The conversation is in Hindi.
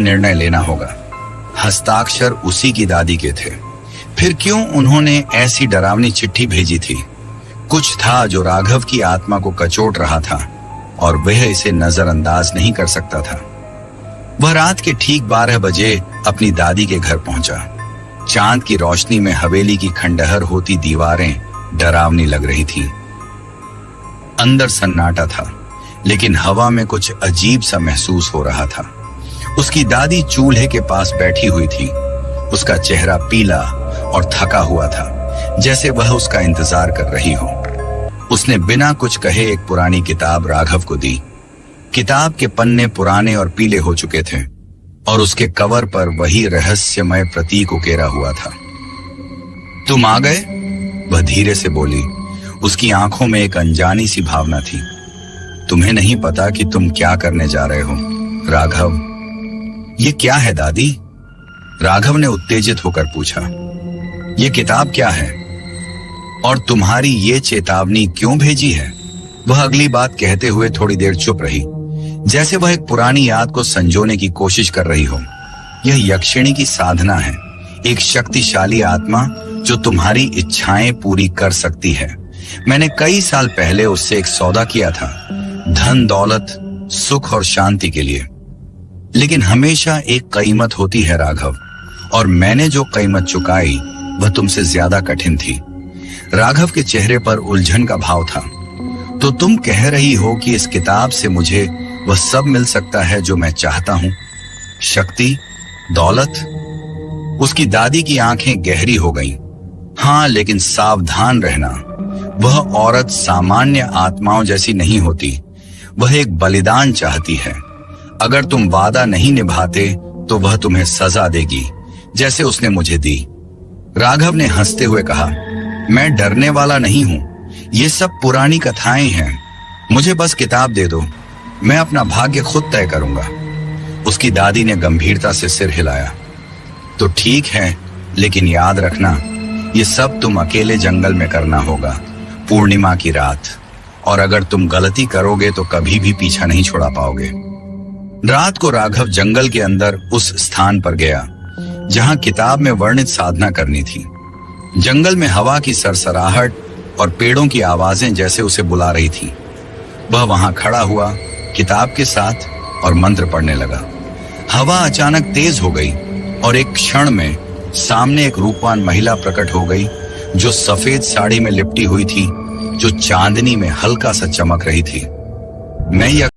निर्णय लेना होगा। हस्ताक्षर उसी की दादी के थे। फिर क्यों उन्होंने ऐसी डरावनी चिट्ठी भेजी थी? कुछ था जो राघव की आत्मा को कचोट रहा था और वह इसे नजरअंदाज नहीं कर सकता था। वह रात के ठीक 12 बजे अपनी दादी के घर पहुंचा। चांद की रोशनी में हवेली की खंडहर होती दीवारें डरावनी लग रही थीं। अंदर सन्नाटा था, लेकिन हवा में कुछ अजीब सा महसूस हो रहा था। उसकी दादी चूल्हे के पास बैठी हुई थी। उसका चेहरा पीला और थका हुआ था, जैसे वह उसका इंतजार कर रही हो। उसने बिना कुछ कहे एक पुरानी किताब राघव को दी। किताब के पन्ने पुराने और पीले हो चुके थे और उसके कवर पर वही रहस्यमय प्रतीक उकेरा हुआ था। तुम आ गए? वह धीरे से बोली। उसकी आंखों में एक अनजानी सी भावना थी। तुम्हें नहीं पता कि तुम क्या करने जा रहे हो, राघव। ये क्या है दादी? राघव ने उत्तेजित होकर पूछा। ये किताब क्या है और तुम्हारी ये चेतावनी क्यों भेजी है? वह अगली बात कहते हुए थोड़ी देर चुप रही, जैसे वह एक पुरानी याद को संजोने की कोशिश कर रही हो। यह यक्षिणी की साधना है, एक शक्तिशाली आत्मा जो तुम्हारी इच्छाएं पूरी कर सकती है। मैंने कई साल पहले उससे एक सौदा किया था, धन दौलत सुख और शांति के लिए। लेकिन हमेशा एक कीमत होती है राघव, और मैंने जो कीमत चुकाई वह तुमसे ज्यादा कठिन थी। राघव के चेहरे पर उलझन का भाव था। तो तुम कह रही हो कि इस किताब से मुझे वह सब मिल सकता है जो मैं चाहता हूं? शक्ति, दौलत? उसकी दादी की आंखें गहरी हो गईं। हाँ, लेकिन सावधान रहना, वह औरत सामान्य आत्माओं जैसी नहीं होती। वह एक बलिदान चाहती है। अगर तुम वादा नहीं निभाते तो वह तुम्हें सजा देगी, जैसे उसने मुझे दी। राघव ने हंसते हुए कहा, मैं डरने वाला नहीं हूं। ये सब पुरानी कथाएं हैं। मुझे बस किताब दे दो, मैं अपना भाग्य खुद तय करूंगा। उसकी दादी ने गंभीरता से सिर हिलाया। तो ठीक है, लेकिन याद रखना, ये सब तुम अकेले जंगल में करना होगा, पूर्णिमा की रात। और अगर तुम गलती करोगे तो कभी भी पीछा नहीं छुड़ा पाओगे। रात को राघव जंगल के अंदर उस स्थान पर गया जहां किताब में वर्णित साधना करनी थी। जंगल में हवा की सरसराहट और पेड़ों की आवाजें जैसे उसे बुला रही थी। वह वहां खड़ा हुआ, किताब के साथ, और मंत्र पढ़ने लगा। हवा अचानक तेज हो गई और एक क्षण में सामने एक रूपवान महिला प्रकट हो गई, जो सफेद साड़ी में लिपटी हुई थी, जो चांदनी में हल्का सा चमक रही थी। मैं यह